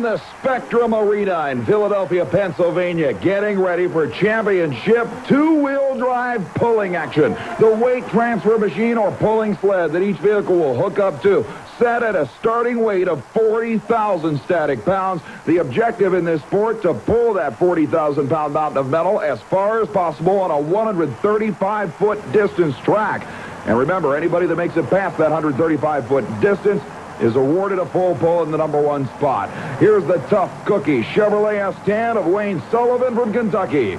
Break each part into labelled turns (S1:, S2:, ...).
S1: the Spectrum Arena in Philadelphia, Pennsylvania, getting ready for championship two-wheel drive pulling action. The weight transfer machine or pulling sled that each vehicle will hook up to, set at a starting weight of 40,000 static pounds. The objective in this sport, to pull that 40,000-pound mountain of metal as far as possible on a 135-foot distance track. And remember, anybody that makes it past that 135-foot distance is awarded a full pull in the number one spot. Here's the tough cookie Chevrolet S10 of Wayne Sullivan from Kentucky.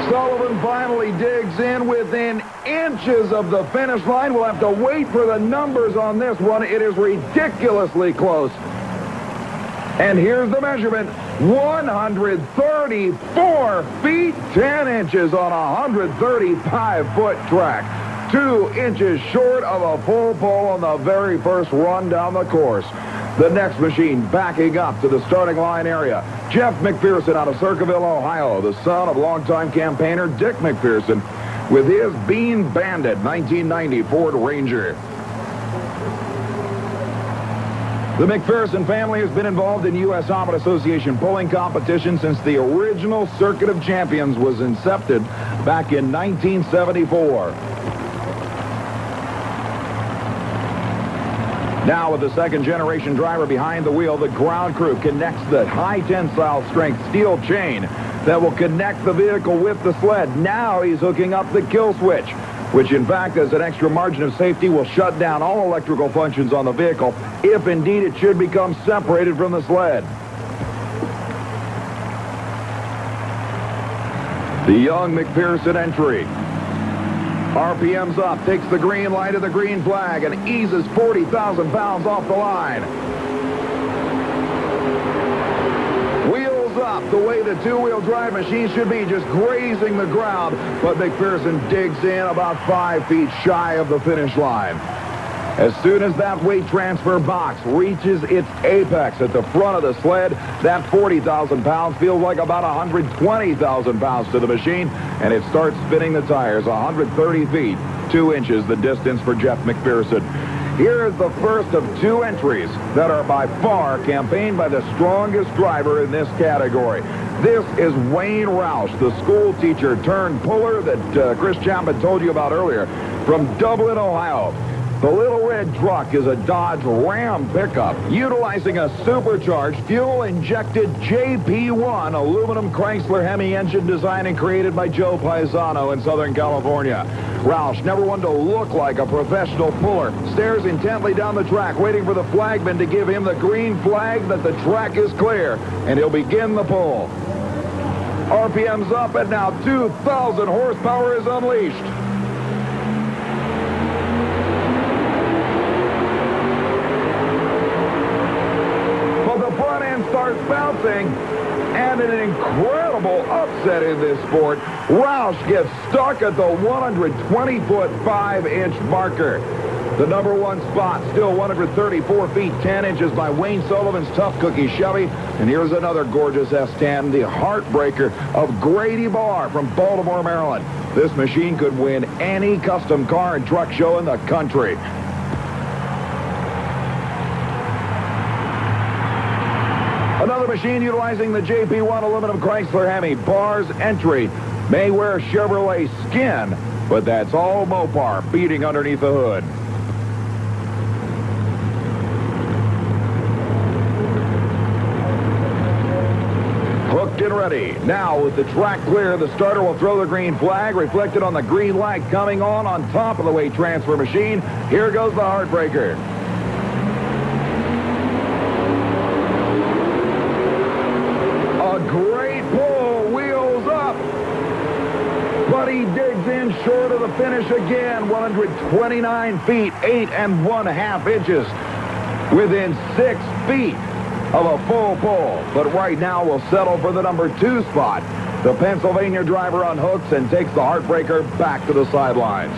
S1: Sullivan finally digs in within inches of the finish line. We'll have to wait for the numbers on this one. It is ridiculously close. And here's the measurement. 134 feet 10 inches on a 135-foot track. 2 inches short of a full pull on the very first run down the course. The next machine backing up to the starting line area. Jeff Macpherson out of Circleville, Ohio, the son of longtime campaigner Dick Macpherson, with his Bean Bandit 1990 Ford Ranger. The Macpherson family has been involved in U.S.HRA Association pulling competition since the original Circuit of Champions was incepted back in 1974. Now, with the second-generation driver behind the wheel, the ground crew connects the high-tensile strength steel chain that will connect the vehicle with the sled. Now he's hooking up the kill switch, which in fact, as an extra margin of safety, will shut down all electrical functions on the vehicle if indeed it should become separated from the sled. The young Macpherson entry. RPM's up, takes the green light of the green flag, and eases 40,000 pounds off the line. Wheels up, the way the two-wheel drive machine should be, just grazing the ground. But Macpherson digs in about 5 feet shy of the finish line. As soon as that weight transfer box reaches its apex at the front of the sled, that 40,000 pounds feels like about 120,000 pounds to the machine, and it starts spinning the tires 130 feet, 2 inches the distance for Jeff Macpherson. Here is the first of 2 entries that are by far campaigned by the strongest driver in this category. This is Wayne Rouse, the school teacher turned puller that Chris Chapman told you about earlier, from Dublin, Ohio. The little red truck is a Dodge Ram pickup utilizing a supercharged, fuel-injected JP1 aluminum Chrysler Hemi engine designed and created by Joe Paisano in Southern California. Roush, never one to look like a professional puller, stares intently down the track, waiting for the flagman to give him the green flag that the track is clear, and he'll begin the pull. RPM's up, and now 2,000 horsepower is unleashed. Starts bouncing, and an incredible upset in this sport. Rouse gets stuck at the 120-foot 5-inch marker. The number one spot, still 134 feet 10 inches by Wayne Sullivan's Tough Cookie Chevy. And here's another gorgeous S10, the Heartbreaker of Grady Bar from Baltimore, Maryland. This machine could win any custom car and truck show in the country. Another machine utilizing the JP1 aluminum Chrysler Hemi. Bar's entry may wear Chevrolet skin, but that's all Mopar beating underneath the hood. Hooked and ready. Now with the track clear, the starter will throw the green flag, reflected on the green light coming on top of the weight transfer machine. Here goes the Heartbreaker. Great pull, wheels up, but he digs in short of the finish again. 129 feet, 8½ inches, within 6 feet of a full pull. But right now we'll settle for the number 2 spot. The Pennsylvania driver unhooks and takes the Heartbreaker back to the sidelines.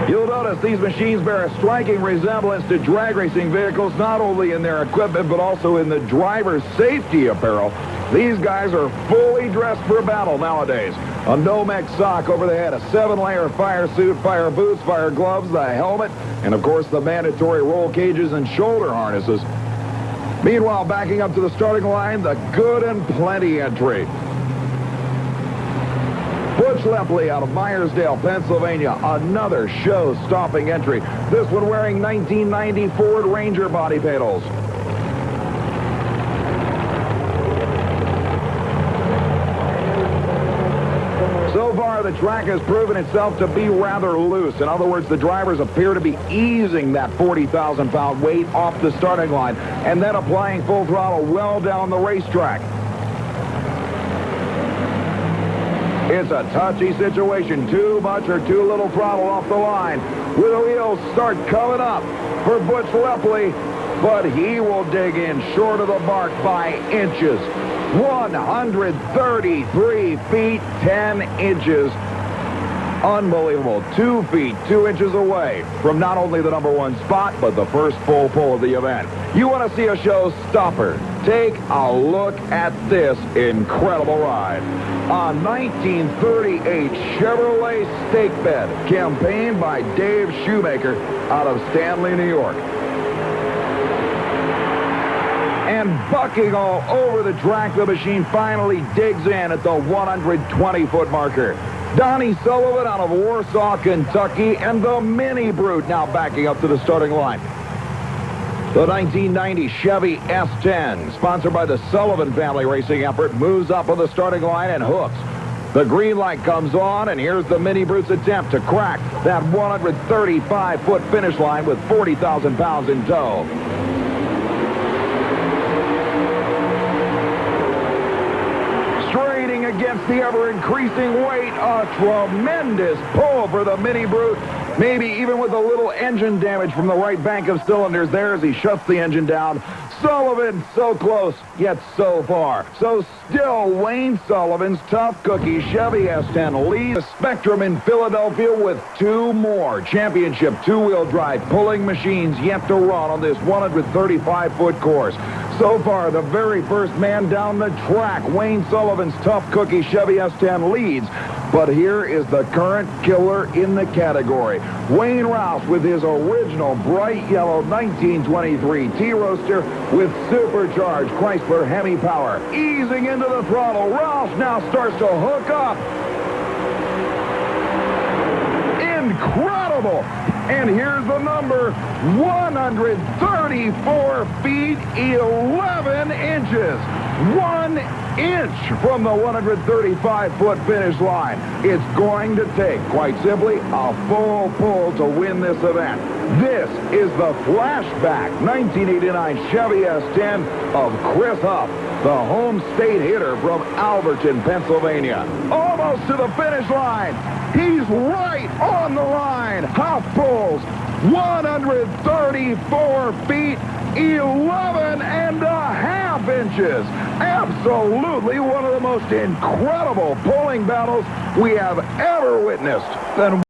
S1: You'll notice these machines bear a striking resemblance to drag racing vehicles, not only in their equipment, but also in the driver's safety apparel. These guys are fully dressed for battle nowadays. A Nomex sock over the head, a 7-layer fire suit, fire boots, fire gloves, the helmet, and of course the mandatory roll cages and shoulder harnesses. Meanwhile, backing up to the starting line, the Good and Plenty entry. Butch Lepley out of Myersdale, Pennsylvania, another show-stopping entry. This one wearing 1990 Ford Ranger body panels. So far, the track has proven itself to be rather loose. In other words, the drivers appear to be easing that 40,000-pound weight off the starting line and then applying full throttle well down the racetrack. It's a touchy situation. Too much or too little throttle off the line. With the wheels start coming up for Butch Lepley, but he will dig in short of the mark by inches. 133 feet, 10 inches. Unbelievable. 2 feet, 2 inches away from not only the #1 spot, but the first full pull of the event. You want to see a showstopper? Take a look at this incredible ride. A 1938 Chevrolet stake bed, campaigned by Dave Shoemaker out of Stanley, New York. And bucking all over the track, the machine finally digs in at the 120-foot marker. Donnie Sullivan out of Warsaw, Kentucky, and the Minibrute now backing up to the starting line. The 1990 Chevy S10, sponsored by the Sullivan family racing effort, moves up on the starting line and hooks. The green light comes on, and here's the Minibrute's attempt to crack that 135-foot finish line with 40,000 pounds in tow. Straining against the ever-increasing weight, a tremendous pull for the Minibrute. Maybe even with a little engine damage from the right bank of cylinders there as he shuts the engine down. Sullivan so close, yet so far. So still Wayne Sullivan's tough cookie Chevy S10 leads the Spectrum in Philadelphia with 2 more championship two-wheel drive pulling machines yet to run on this 135-foot course. So far, the very first man down the track, Wayne Sullivan's tough cookie Chevy S10 leads. But here is the current killer in the category. Wayne Rouse with his original bright yellow 1923 T-Roadster with supercharged Chrysler Hemi power. Easing into the throttle, Rouse now starts to hook up. Incredible! And here's the number, 134 feet, 11 inches. 1 inch from the 135-foot finish line. It's going to take, quite simply, a full pull to win this event. This is the flashback 1989 Chevy S10 of Chris Huff, the home state hitter from Alberton, Pennsylvania. Almost to the finish line. He's right on the line. Huff pulls 134 feet, 11.5 inches. Absolutely one of the most incredible pulling battles we have ever witnessed. Then